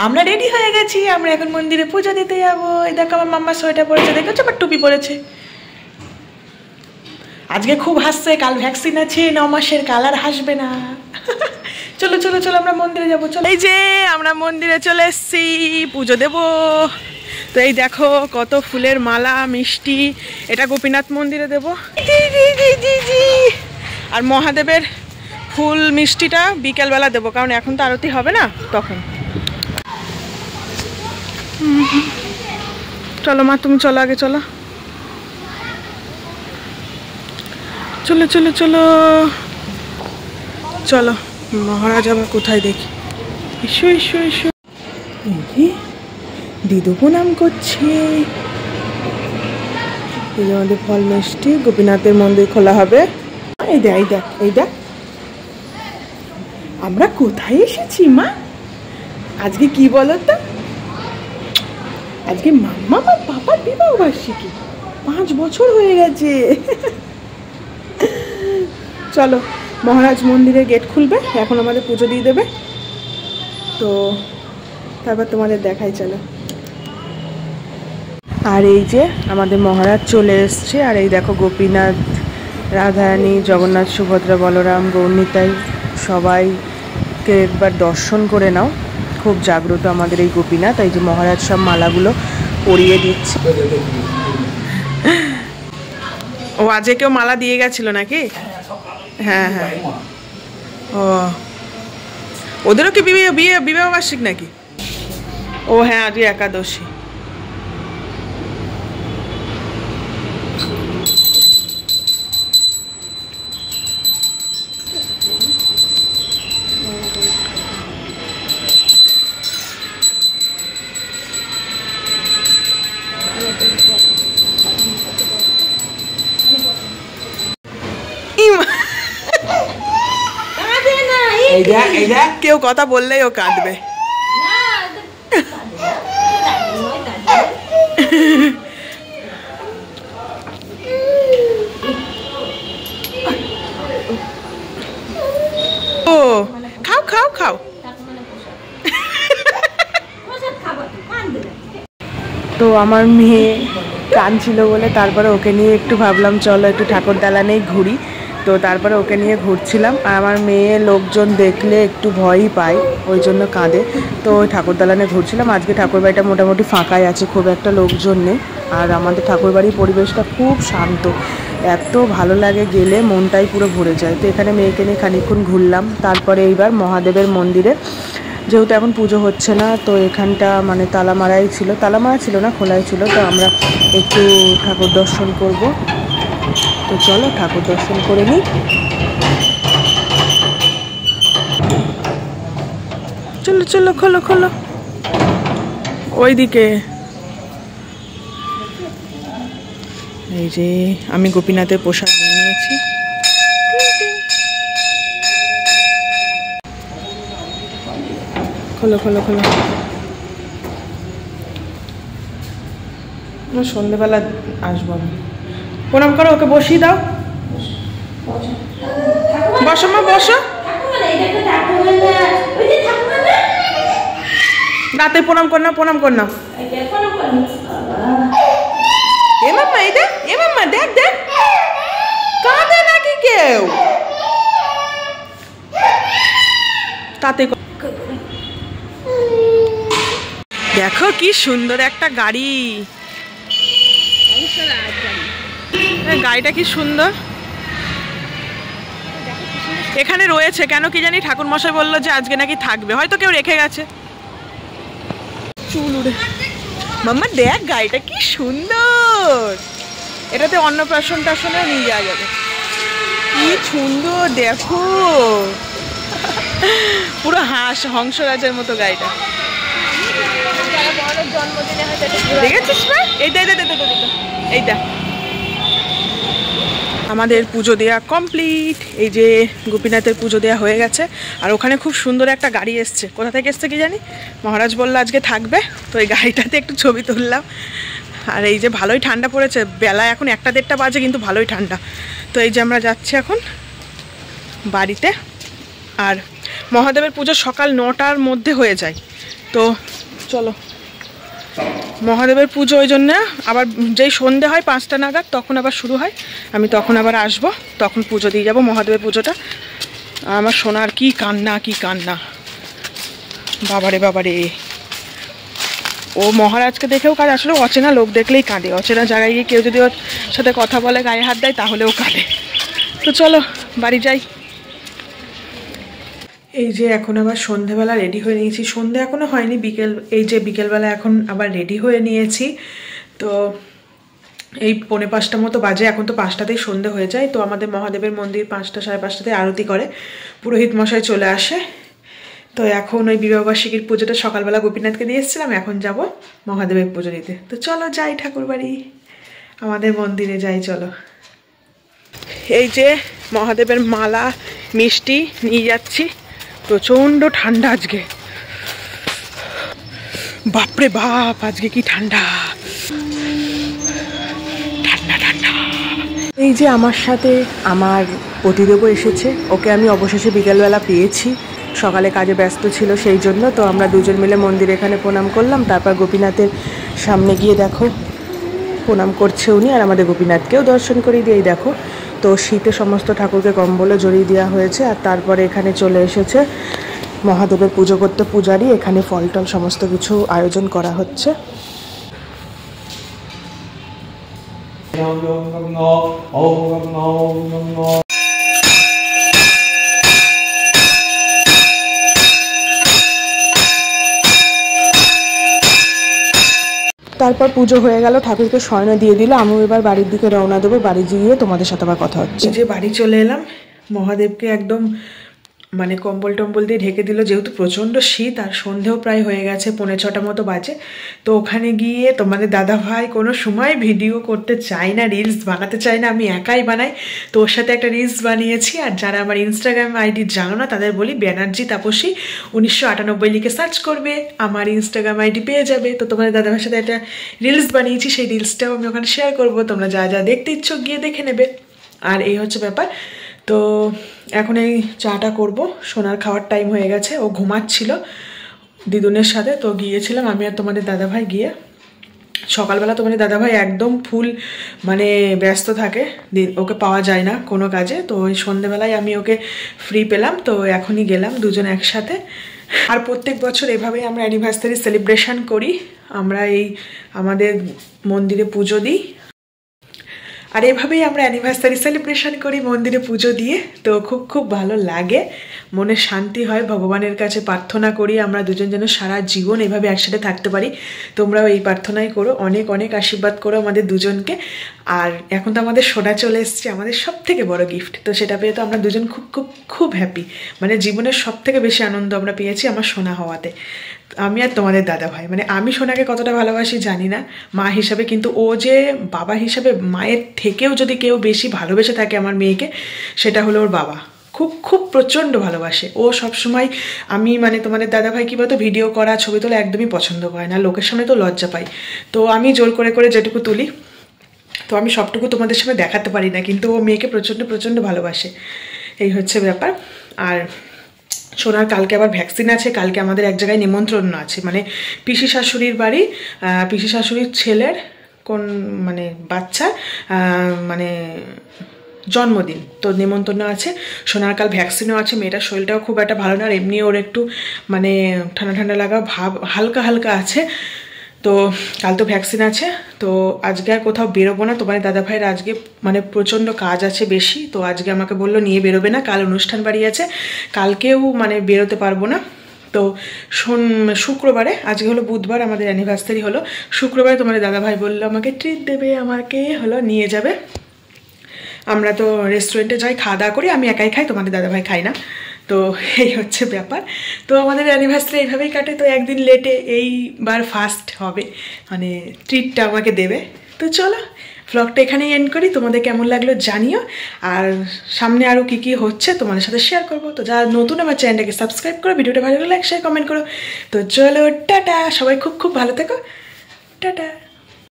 আমরা রেডি হয়ে গেছি, আমরা এখন মন্দিরে পুজো দিতে যাবো। এই দেখো আমার মাম্মা সোয়েটার পরেছে, দেখেছো, আবার টুপি পরেছে। আজকে খুব হাসছে, কাল ভ্যাকসিন আছে, 9 মাসের, কাল আর হাসবে না। চলো চলো চলো আমরা মন্দিরে যাবো। চলো, এই যে আমরা মন্দিরে চলে এসেছি, পুজো দেব। তো এই দেখো কত ফুলের মালা, মিষ্টি, এটা গোপীনাথ মন্দিরে দেবো। আর মহাদেবের ফুল মিষ্টিটা বিকেলবেলা দেবো, কারণ এখন তো আরতি হবে না তখন। চলো মা, তুমি চলো আগে, চলো চলো চলো চলো চলো। মহারাজ আবার কোথায় দেখি, এসো এসো এসো। দিদু প্রণাম করছে। এই যে আমাদের ফল মিষ্টি, গোপীনাথের মন্দির খোলা হবে। এই দেখ এই দেখ এই দেখ, আমরা কোথায় এসেছি মা? আজকে কি বলো তো, আজকে মাম্মা আর পাপার বিবাহ বার্ষিকী, 5 বছর হয়ে গেছে। চলো, মহারাজ মন্দিরের গেট খুলবে, এখন আমাদের পুজো দিয়ে দেবে, তো তারপর তোমাদের দেখাই। চলো। আর এই যে আমাদের মহারাজ চলে এসছে, আর এই দেখো গোপীনাথ, রাধারানী, জগন্নাথ, সুভদ্রা, বলরাম, গৌরনিতাই, সবাইকে একবার দর্শন করে নাও। খুব জাগ্রত আমাদের এই গোপীনাথ। এই যে মহারাজ সব মালাগুলো পরিয়ে দিচ্ছে। ও আজকে কেউ মালা দিয়ে গেছিল নাকি? হ্যাঁ হ্যাঁ। ও ওদেরও কি বিবাহ বার্ষিক নাকি? ও হ্যাঁ, আজকে একাদশী। কেউ কথা বললেই ও কাঁদবে। ও খাও খাও খাও। তো আমার মেয়ে কাঁদছিল বলে তারপরে ওকে নিয়ে একটু ভাবলাম চলো একটু ঠাকুর দালানেই ঘুরি। তো তারপরে ওকে নিয়ে ঘুরছিলাম। আর আমার মেয়ে লোকজন দেখলে একটু ভয়ই পায়, ওই জন্য কাঁদে। তো ওই ঠাকুর দালানে ঘুরছিলাম। আজকে ঠাকুরবাড়িটা মোটামুটি ফাঁকাই আছে, খুব একটা লোকজন নেই। আর আমাদের ঠাকুরবাড়ির পরিবেশটা খুব শান্ত, এত ভালো লাগে, গেলে মনটাই পুরো ভরে যায়। তো এখানে মেয়েকে নিয়ে খানিকক্ষণ ঘুরলাম। তারপরে এইবার মহাদেবের মন্দিরে, যেহেতু এখন পুজো হচ্ছে না, তো এখানটা মানে তালা মারাই ছিল, তালা মারা ছিল না, খোলাই ছিল। তো আমরা একটু ঠাকুর দর্শন করব। তো চলো ঠাকুর দর্শন করে নিই। চলো চলো, খোলো খোলো। ওইদিকে এই যে আমি গোপীনাথের প্রসাদ নিয়ে নিয়েছি। খোলো খোলো খোলো। সন্ধ্যেবেলা আসবো আমি। প্রণাম করো, ওকে বসিয়ে দাও। বসো মা, বসো। রাতে প্রণাম কর না, প্রণাম কর না। এ মাম্মা, এই দেখ, এ মাম্মা দেখ দেখ, কাঁদে নাকি কেউ? তাতে দেখো কি সুন্দর একটা গাড়ি, গাড়িটা কি সুন্দর। এখানে রয়েছে কেন কি জানি, ঠাকুর মশাই বললো যে আজকে নাকি থাকবে, হয়তো কেউ রেখে গেছে। চুল উড়ে। মাম্মা দেখ গাড়িটা কি সুন্দর, এটাতে অন্নপ্রাশন টাশনেও নিয়ে যাওয়া যাবে। কি সুন্দর দেখো, পুরো হংসরাজের মতো গাড়িটা। দেখেছিস না? এইটা এইটা আমাদের পুজো দেওয়া কমপ্লিট। এই যে গোপীনাথের পুজো দেওয়া হয়ে গেছে। আর ওখানে খুব সুন্দর একটা গাড়ি এসছে, কোথা থেকে এসছে কি জানি, মহারাজ বললো আজকে থাকবে, তো এই গাড়িটাতে একটু ছবি তুললাম। আর এই যে ভালোই ঠান্ডা পড়েছে, বেলা এখন 1-1:30 বাজে, কিন্তু ভালোই ঠান্ডা। তো এই যে আমরা যাচ্ছি এখন বাড়িতে। আর মহাদেবের পুজো সকাল 9টার মধ্যে হয়ে যায়, তো চলো, মহাদেবের পুজো ওই জন্য আবার যেই সন্ধে হয় 5টা নাগাদ তখন আবার শুরু হয়, আমি তখন আবার আসবো, তখন পুজো দিয়ে যাবো মহাদেবের পুজোটা। আমার সোনার কি কান্না, কি কান্না, বাবারে বাবারে। ও মহারাজকে দেখেও কাঁদে, আসলে অচেনা লোক দেখলেই কাঁদে, অচেনা জায়গায় গিয়ে কেউ যদি ওর সাথে কথা বলে, গায়ে হাত দেয়, তাহলেও কাঁদে। তো চলো বাড়ি যাই। এই যে এখন আবার সন্ধেবেলা রেডি হয়ে নিয়েছি, সন্ধে এখনো হয়নি, বিকেল, এই যে বিকেলবেলা এখন আবার রেডি হয়ে নিয়েছি। তো এই 4:45 মতো বাজে, এখন তো 5টাতেই সন্ধে হয়ে যায়। তো আমাদের মহাদেবের মন্দির 5টা সাড়ে 5টাতে আরতি করে, পুরোহিত মশাই চলে আসে। তো এখন ওই বিবাহবার্ষিকীর পুজোটা সকালবেলা গোপীনাথকে দিয়ে এসেছিলাম, এখন যাব মহাদেবের পুজো দিতে। তো চলো যাই ঠাকুর বাড়ি, আমাদের মন্দিরে যাই চলো। এই যে মহাদেবের মালা মিষ্টি নিয়ে যাচ্ছি, প্রচণ্ড ঠান্ডা আজকে, বাপরে বাপ আজকে কি ঠান্ডা, ঠান্ডা ঠান্ডা। এই যে আমার সাথে আমার পতিদেবও এসেছে, ওকে আমি অবশেষে বিকেলবেলা পেয়েছি, সকালে কাজে ব্যস্ত ছিল সেই জন্য। তো আমরা দুজন মিলে মন্দিরে এখানে প্রণাম করলাম, তারপর গোপীনাথের সামনে গিয়ে দেখো প্রণাম করছে উনি, আর আমাদের গোপীনাথকেও দর্শন করিয়ে দিয়ে দেখো। তো শীতে সমস্ত ঠাকুরকে কম্বলে জড়িয়ে দেওয়া হয়েছে, আর তারপরে এখানে চলে এসেছে মহাদেবের পুজো করতে পূজারি, এখানে ফল টল সমস্ত কিছু আয়োজন করা হচ্ছে। তারপর পুজো হয়ে গেল, ঠাকুরকে শয়ন দিয়ে দিল, আমি এবার বাড়ির দিকে রওনা দেবো। বাড়ি গিয়ে তোমাদের সাথে আবার কথা হচ্ছে। যে বাড়ি চলে এলাম, মহাদেবকে একদম মানে কম্বল টম্বল দিয়ে ঢেকে দিল, যেহেতু প্রচণ্ড শীত, আর সন্ধেও প্রায় হয়ে গেছে, 5:45 মতো বাজে। তো ওখানে গিয়ে তোমাদের দাদা ভাই কোনো সময় ভিডিও করতে চায় না, রিলস বানাতে চায় না, আমি একাই বানাই। তো ওর সাথে একটা রিলস বানিয়েছি, আর যারা আমার ইনস্টাগ্রাম আইডি জানো না তাদের বলি ব্যানার্জি তাপসী 1998 লিখে সার্চ করবে, আমার ইনস্টাগ্রাম আইডি পেয়ে যাবে। তো তোমাদের দাদা ভাইয়ের সাথে একটা রিলস বানিয়েছি, সেই রিলসটাও আমি ওখানে শেয়ার করবো, তোমরা যা যা দেখতে ইচ্ছুক গিয়ে দেখে নেবে। আর এই হচ্ছে ব্যাপার। তো এখন এই চাটা করব, সোনার খাওয়ার টাইম হয়ে গেছে, ও ঘুমাচ্ছিল দিদুনের সাথে। তো গিয়েছিলাম আমি আর তোমাদের দাদাভাই গিয়ে, সকালবেলা তোমাদের দাদাভাই একদম ফুল মানে ব্যস্ত থাকে, ওকে পাওয়া যায় না কোনো কাজে। তো ওই সন্ধেবেলায় আমি ওকে ফ্রি পেলাম, তো এখনই গেলাম দুজন একসাথে। আর প্রত্যেক বছর এভাবেই আমরা অ্যানিভার্সারি সেলিব্রেশন করি, আমরা এই আমাদের মন্দিরে পুজো দিই, আর এভাবেই আমরা অ্যানিভার্সারি সেলিব্রেশন করি মন্দিরে পুজো দিয়ে। তো খুব খুব ভালো লাগে, মনে শান্তি হয়, ভগবানের কাছে প্রার্থনা করি আমরা দুজন যেন সারা জীবন এভাবে একসাথে থাকতে পারি। তোমরাও এই প্রার্থনাই করো, অনেক অনেক আশীর্বাদ করো আমাদের দুজনকে। আর এখন তো আমাদের সোনা চলে এসছে, আমাদের সব থেকে বড় গিফট, তো সেটা পেয়ে তো আমরা দুজন খুব খুব খুব হ্যাপি, মানে জীবনের সব থেকে বেশি আনন্দ আমরা পেয়েছি আমার সোনা হওয়াতে, আমি আর তোমাদের দাদা ভাই। মানে আমি সোনাকে কতটা ভালোবাসি জানি না মা হিসাবে, কিন্তু ও যে বাবা হিসাবে, মায়ের থেকেও যদি কেউ বেশি ভালোবেসে থাকে আমার মেয়েকে, সেটা হলো ওর বাবা। খুব খুব প্রচণ্ড ভালোবাসে ও সবসময়। আমি মানে তোমাদের দাদাভাই কী বলতো, ভিডিও করা ছবি তোলা একদমই পছন্দ করে না, লোকের সামনে তো লজ্জা পাই। তো আমি জোর করে করে যেটুকু তুলি, তো আমি সবটুকু তোমাদের সামনে দেখাতে পারি না, কিন্তু ও মেয়েকে প্রচণ্ড প্রচণ্ড ভালোবাসে, এই হচ্ছে ব্যাপার। আর সোনার কালকে আবার ভ্যাকসিন আছে, কালকে আমাদের এক জায়গায় নিমন্ত্রণ আছে, মানে পিসি শাশুড়ির বাড়ি, পিসি শাশুড়ির ছেলের কোন মানে বাচ্চা মানে জন্মদিন, তো নিমন্ত্রণ আছে। সোনার কাল ভ্যাকসিনও আছে, মেয়েটার শরীরটাও খুব একটা ভালো না, আর এমনি ওর একটু মানে ঠান্ডা ঠান্ডা লাগা ভাব হালকা হালকা আছে। তো কাল তো ভ্যাকসিন আছে, তো আজকে আর কোথাও বেরোবো না। তোমার দাদা ভাইয়ের আজকে মানে প্রচণ্ড কাজ আছে বেশি, তো আজকে আমাকে বললো নিয়ে বেরোবে না, কাল অনুষ্ঠান বাড়ি আছে, কালকেও মানে বেরোতে পারবো না। তো শুক্রবারে, আজকে হলো বুধবার, আমাদের অ্যানিভার্সারি হলো শুক্রবারে, তোমার দাদাভাই বললো আমাকে ট্রিট দেবে, আমাকে হলো নিয়ে যাবে। আমরা তো রেস্টুরেন্টে যাই, খাওয়া দাওয়া করি, আমি একাই খাই, তোমাদের দাদাভাই খাই না। তো এই হচ্ছে ব্যাপার। তো আমাদের অ্যানিভার্সারি এইভাবেই কাটে। তো একদিন লেটে এইবার ফার্স্ট হবে, মানে ট্রিটটা আমাকে দেবে। তো চলো ব্লগটা এখানেই এন্ড করি, তোমাদের কেমন লাগলো জানিও, আর সামনে আরও কী কী হচ্ছে তোমাদের সাথে শেয়ার করবো। তো যারা নতুন আমার চ্যানেলটাকে সাবস্ক্রাইব করো, ভিডিওটা ভালো লাগলে লাইক শেয়ার কমেন্ট করো। তো চলো টাটা, সবাই খুব খুব ভালো থেকো, টাটা।